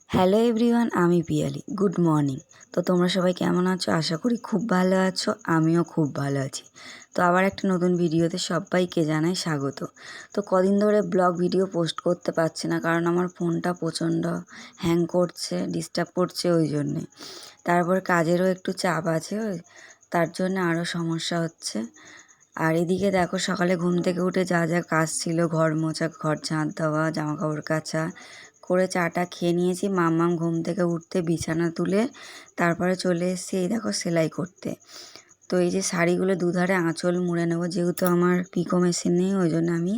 Hello everyone, আমি Piyali. Good morning. তো তোমরা সবাই কেমন আছো? আশা করি খুব ভালো আছো। আমিও খুব ভালো আছি। তো আবার একটা নতুন ভিডিওতে সবাইকে জানাই স্বাগত। তো কদিন ধরে ব্লগ ভিডিও পোস্ট করতে পারছি না, কারণ আমার ফোনটা প্রচণ্ড হ্যাং করছে, ডিস্টার্ব করছে, ওই জন্যে। তারপর কাজেরও একটু চাপ আছে, তার জন্য আরও সমস্যা হচ্ছে। আর এদিকে দেখো, সকালে ঘুম থেকে উঠে যা যা কাজ ছিল, ঘর মোছা, ঘর ঝাঁট দেওয়া, জামা কাপড় কাচা করে চাটা খেয়ে নিয়েছি। মাম্মাম ঘুম থেকে উঠতে বিছানা তুলে তারপরে চলে এসেছি এই দেখো সেলাই করতে। তো এই যে শাড়িগুলো দুধারে আঁচল মুড়ে নেবো, যেহেতু আমার পিকো মেশিন নেই, ওই জন্য আমি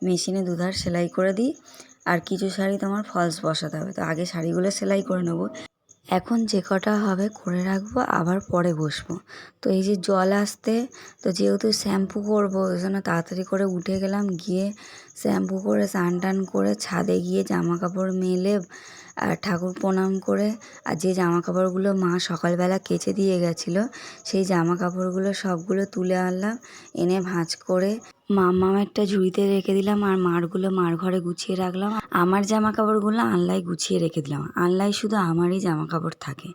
মেশিনে দুধার সেলাই করে দিই। আর কিছু শাড়ি তোমার ফলস বসাতে হবে, তো আগে শাড়িগুলো সেলাই করে নেবো। এখন যে কটা হবে করে রাখবো, আবার পরে বসবো। তো এই যে জল আসতে, তো যেহেতু শ্যাম্পু করবো ওই জন্য তাড়াতাড়ি করে উঠে গেলাম, গিয়ে শ্যাম্পু করে স্নান টান করে ছাদে গিয়ে জামা কাপড় মেলে আর ঠাকুর প্রণাম করে, আর যে জামা কাপড়গুলো মা সকালবেলা কেচে দিয়ে গেছিলো সেই জামা কাপড়গুলো সবগুলো তুলে আনলাম, এনে ভাঁজ করে মাম্মামেরটা ঝুড়িতে রেখে দিলাম, আর মারগুলো মার ঘরে গুছিয়ে রাখলাম। আমার জামা কাপড়গুলো আনলায় গুছিয়ে রেখে দিলাম। আনলায় শুধু আমারই জামা কাপড় থাকে।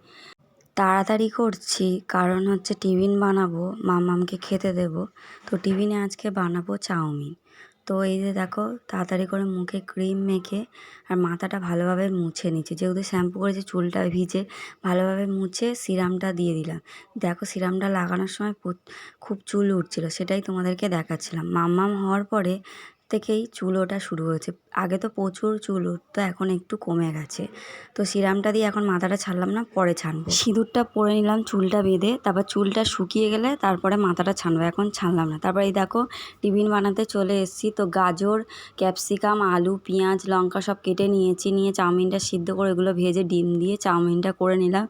তাড়াতাড়ি করছি কারণ হচ্ছে টিফিন বানাবো, মাম্মামকে খেতে দেবো। তো টিফিনে আজকে বানাবো চাউমিন। তো এই যে দেখো, তাড়াতাড়ি করে মুখে ক্রিম মেখে আর মাথাটা ভালোভাবে মুছে নিচ্ছি, যেহেতু শ্যাম্পু করেছি চুলটা ভিজে, ভালোভাবে মুছে সিরামটা দিয়ে দিলাম। দেখো সিরামটা লাগানোর সময় খুব চুল উঠছিল, সেটাই তোমাদেরকে দেখাচ্ছিলাম। মাম্মাম হওয়ার পরে থেকেই চুল ওঠা শুরু হয়েছে। আগে তো প্রচুর চুল উঠতো, এখন একটু কমে গেছে। তো সিরামটা দিয়ে এখন মাথাটা ছাড়লাম না, পরে ছানবো। সিঁদুরটা পরে নিলাম চুলটা বেঁধে, তারপর চুলটা শুকিয়ে গেলে তারপরে মাথাটা ছানবো, এখন ছানলাম না। তারপর এই দেখো টিফিন বানাতে চলে এসেছি। তো গাজর, ক্যাপসিকাম, আলু, পেঁয়াজ, লঙ্কা সব কেটে নিয়েছি, নিয়ে চাউমিনটা সিদ্ধ করে এগুলো ভেজে ডিম দিয়ে চাউমিনটা করে নিলাম,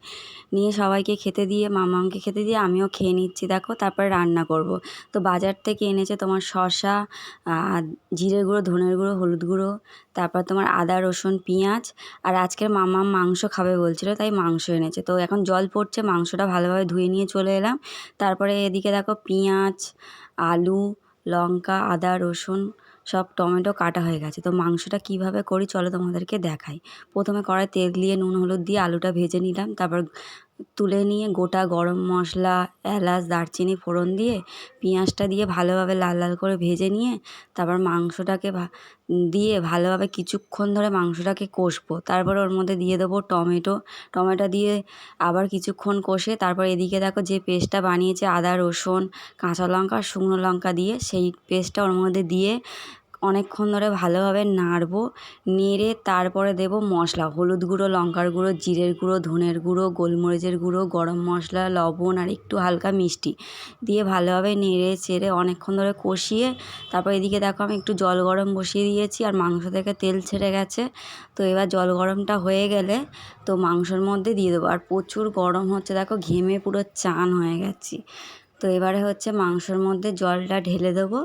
নিয়ে সবাইকে খেতে দিয়ে মামাকে খেতে দিয়ে আমিও খেয়ে নিচ্ছি। দেখো তারপরে রান্না করব। তো বাজার থেকে এনেছে তোমার শসা, জিরে গুঁড়ো, ধনের গুঁড়ো, হলুদ গুঁড়ো, তারপর তোমার আদা, রসুন, পেঁয়াজ। আর আজকের মাম্মাম মাংস খাবে বলছিলো, তাই মাংস এনেছে। তো এখন জল পড়ছে, মাংসটা ভালোভাবে ধুয়ে নিয়ে চলে এলাম। তারপরে এদিকে দেখো পেঁয়াজ, আলু, লঙ্কা, আদা, রসুন, সব টমেটো কাটা হয়ে গেছে। তো মাংসটা কিভাবে করি চলো তোমাদেরকে দেখাই। প্রথমে কড়াই তেল দিয়ে নুন হলুদ দিয়ে আলুটা ভেজে নিলাম, তারপর তুলে নিয়ে গোটা গরম মশলা, এলাচ, দারচিনি ফোড়ন দিয়ে পেঁয়াজটা দিয়ে ভালোভাবে লাল লাল করে ভেজে নিয়ে তারপর মাংসটাকে দিয়ে ভালোভাবে কিছুক্ষণ ধরে মাংসটাকে কষবো। তারপর ওর মধ্যে দিয়ে দেবো টমেটো দিয়ে আবার কিছুক্ষণ কষে তারপর এদিকে দেখো যে পেস্টটা বানিয়েছে আদা, রসুন, কাঁচা লঙ্কা, শুকনো লঙ্কা দিয়ে, সেই পেস্টটা ওর মধ্যে দিয়ে অনেকক্ষণ ধরে ভালোভাবে নাড়বো। নেড়ে তারপরে দেবো মশলা, হলুদ গুঁড়ো, লঙ্কার গুঁড়ো, জিরের গুঁড়ো, ধনের গুঁড়ো, গোলমরিচের গুঁড়ো, গরম মশলা, লবণ আর একটু হালকা মিষ্টি দিয়ে ভালোভাবে নেড়ে চেড়ে অনেকক্ষণ ধরে কষিয়ে তারপর এদিকে দেখো আমি একটু জল গরম বসিয়ে দিয়েছি, আর মাংস থেকে তেল ছেড়ে গেছে। তো এবার জল গরমটা হয়ে গেলে তো মাংসর মধ্যে দিয়ে দেবো। আর প্রচুর গরম হচ্ছে, দেখো ঘেমে পুরো চান হয়ে গেছি। তো এবারে হচ্ছে মাংসর মধ্যে জলটা ঢেলে দেবো,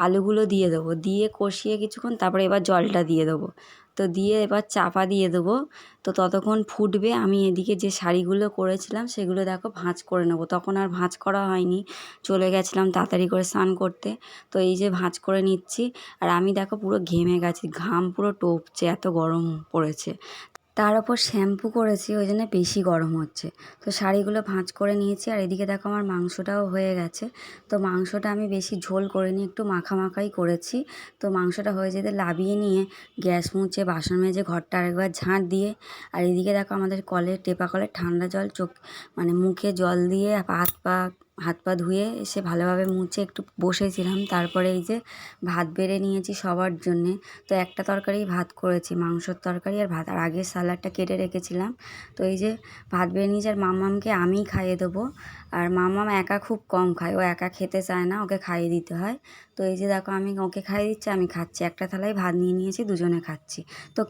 আলুগুলো দিয়ে দেবো, দিয়ে কষিয়ে কিছুক্ষণ তারপরে এবার জলটা দিয়ে দেবো। তো দিয়ে এবার চাপা দিয়ে দেবো। তো ততক্ষণ ফুটবে, আমি এদিকে যে শাড়িগুলো করেছিলাম সেগুলো দেখো ভাঁজ করে নেবো। তখন আর ভাঁজ করা হয়নি, চলে গেছিলাম তাড়াতাড়ি করে স্নান করতে। তো এই যে ভাঁজ করে নিচ্ছি, আর আমি দেখো পুরো ঘেমে গেছি, ঘাম পুরো টপছে, এত গরম পড়েছে। তার ওপর শ্যাম্পু করেছি, ওই জন্য বেশি গরম হচ্ছে। তো শাড়িগুলো ভাঁজ করে নিয়েছি, আর এদিকে দেখো আমার মাংসটাও হয়ে গেছে। তো মাংসটা আমি বেশি ঝোল করিনি, একটু মাখামাখাই করেছি। তো মাংসটা হয়ে যেতে নামিয়ে নিয়ে গ্যাস মুছে বাসন মেজে ঘরটা আরেকবার ঝাঁট দিয়ে, আর এদিকে দেখো আমাদের কলের টেপা কলের ঠান্ডা জল মানে মুখে জল দিয়ে হাত পা ধুয়ে এসে ভালোভাবে মুছে একটু বসেছিলাম। তারপরে এই যে ভাত বেড়ে নিয়েছি সবার জন্যে। তো একটা তরকারি ভাত করেছি, মাংসর তরকারি আর ভাত, আর আগে স্যালাডটা কেটে রেখেছিলাম। তো এই যে ভাত বেড়ে নিয়েছি, আর মাম্মামকে আমিই খাইয়ে দেবো। আর মাম্মাম একা খুব কম খায়, ও একা খেতে চায় না, ওকে খাইয়ে দিতে হয়। তো এই যে দেখো আমি ওকে খাইয়ে দিচ্ছি, আমি খাচ্ছি, একটা থালায় ভাত নিয়ে নিয়েছি, দুজনে খাচ্ছি। তো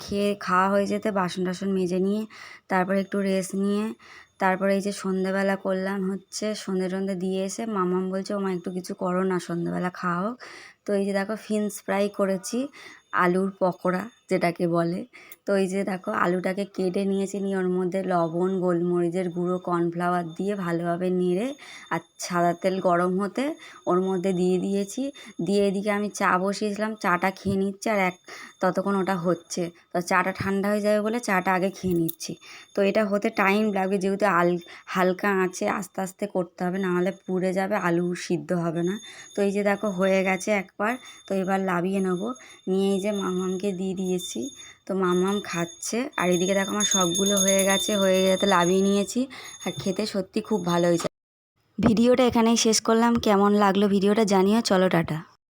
খাওয়া হয়ে যেতে বাসন টাসন মেজে নিয়ে তারপরে একটু রেস্ট নিয়ে তারপরে এই যে সন্ধেবেলা করলাম হচ্ছে, সন্ধে দিয়ে এসে মাম্মাম বলছে ওমা একটু কিছু করো না, সন্ধেবেলা খাওয়া হোক। তো এই যে দেখো ফিন্স ফ্রাই করেছি, আলুর পকোড়া, যেটাকে বলে। তো এই যে দেখো আলুটাকে কেটে নিয়েছি, নিয়ে ওর মধ্যে লবণ, গোলমরিচের গুঁড়ো, কর্নফ্লাওয়ার দিয়ে ভালোভাবে নেড়ে আর সাদা তেল গরম হতে ওর মধ্যে দিয়ে দিয়েছি। দিয়ে এদিকে আমি চা বসিয়েছিলাম, চাটা খেয়ে নিচ্ছি আর ততক্ষণ ওটা হচ্ছে। তো চাটা ঠান্ডা হয়ে যাবে বলে চাটা আগে খেয়ে নিচ্ছি। তো এটা হতে টাইম লাগবে, যেহেতু হালকা আঁচে আস্তে আস্তে করতে হবে, নাহলে পুড়ে যাবে, আলু সিদ্ধ হবে না। তো এই যে দেখো হয়ে গেছে একবার, তো এবার নামিয়ে নেবো। নিয়ে এই যে মামামকে দিয়ে দিয়েছি, তো মামাম খাচ্ছে। আর এদিকে দেখো আমার সবগুলো হয়ে গেছে, হয়ে যেতে নামিয়ে নিয়েছি। আর খেতে সত্যি খুব ভালো হয়েছে। ভিডিওটা এখানেই শেষ করলাম। কেমন লাগলো ভিডিওটা জানিও। চলো টাটা।